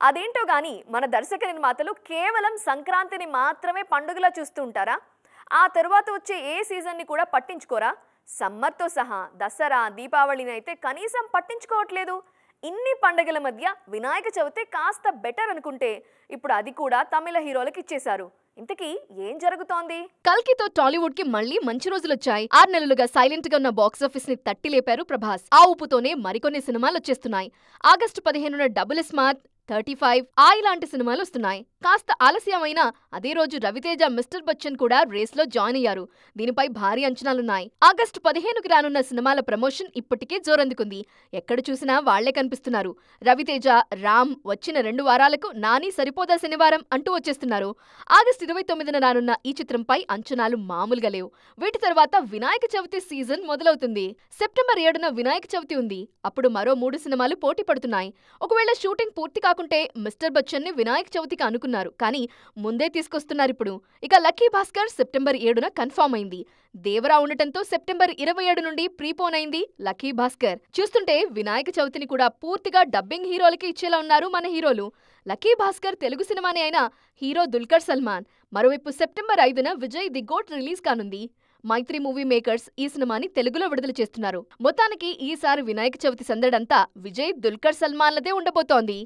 అదేంటో గాని మన దర్శక నిర్మాతలు కేవలం సంక్రాంతిని మాత్రమే పండుగలా చూస్తూ ఉంటారా? ఆ తర్వాత వచ్చే ఏ సీజన్ని కూడా పట్టించుకోరా? సమ్మర్తో సహా దసరా, దీపావళిని అయితే కనీసం పట్టించుకోవట్లేదు. ఇన్ని పండుగల మధ్య వినాయక చవితి కాస్త బెటర్ అనుకుంటే ఇప్పుడు అది కూడా తమిళ హీరోలకు ఇచ్చేశారు. ఇంతకీ ఏం జరుగుతోంది? కల్కితో టాలీవుడ్ కి మళ్ళీ మంచి రోజులొచ్చాయి. 6 నెలలుగా సైలెంట్ గా ఉన్న బాక్సాఫీస్ ని తట్టి లేపారు ప్రభాస్. ఆ ఊపుతోనే మరికొన్ని సినిమాలు వచ్చేస్తున్నాయి. ఆగస్టు 15న డబుల్ స్మార్ట్, 35, ఆయి లాంటి సినిమాలు వస్తున్నాయి. కాస్త ఆలస్యమైనా అదే రోజు రవితేజ మిస్టర్ బచ్చన్ కూడా రేస్ లో జాయిన్ అయ్యారు. దీనిపై భారీ అంచనాలున్నాయి. ఆగస్టు 15కి రానున్న సినిమాల ప్రమోషన్ ఇప్పటికే జోరందుకుంది. ఎక్కడ చూసినా వాళ్లే కనిపిస్తున్నారు. రవితేజ, రామ్ వచ్చిన 2 వారాలకు నాని సరిపోదా శనివారం అంటూ వచ్చేస్తున్నారు. ఆగస్టు 29న రానున్న ఈ చిత్రంపై అంచనాలు మామూలుగా లేవు. వీటి తర్వాత వినాయక చవితి సీజన్ మొదలవుతుంది. సెప్టెంబర్ 7న వినాయక చవితి ఉంది. అప్పుడు మరో 3 సినిమాలు పోటీ పడుతున్నాయి. ఒకవేళ షూటింగ్ పూర్తి కాకుంటే మిస్టర్ బచ్చన్ ని వినాయక చవితికి అనుకున్నారు, కానీ ముందే తీసుకొస్తున్నారిప్పుడు. ఇక లక్కీ భాస్కర్ సెప్టెంబర్ 7న కన్ఫర్మ్ అయింది. దేవరా ఉండటంతో సెప్టెంబర్ 27 నుండి ప్రీపోన్ అయింది లక్కీ భాస్కర్. చూస్తుంటే వినాయక చవితిని కూడా పూర్తిగా డబ్బింగ్ హీరోలకి ఇచ్చేలా ఉన్నారు మన హీరోలు. లక్కీ భాస్కర్ తెలుగు సినిమానే అయినా హీరో దుల్కర్ సల్మాన్. మరోవైపు సెప్టెంబర్ 5న విజయ్ ది గోట్ రిలీజ్ కానుంది. మైత్రి మూవీ మేకర్స్ ఈ సినిమాని తెలుగులో విడుదల చేస్తున్నారు. మొత్తానికి ఈసారి వినాయక చవితి సందడంతా విజయ్, దుల్కర్ సల్మాన్లదే ఉండబోతోంది.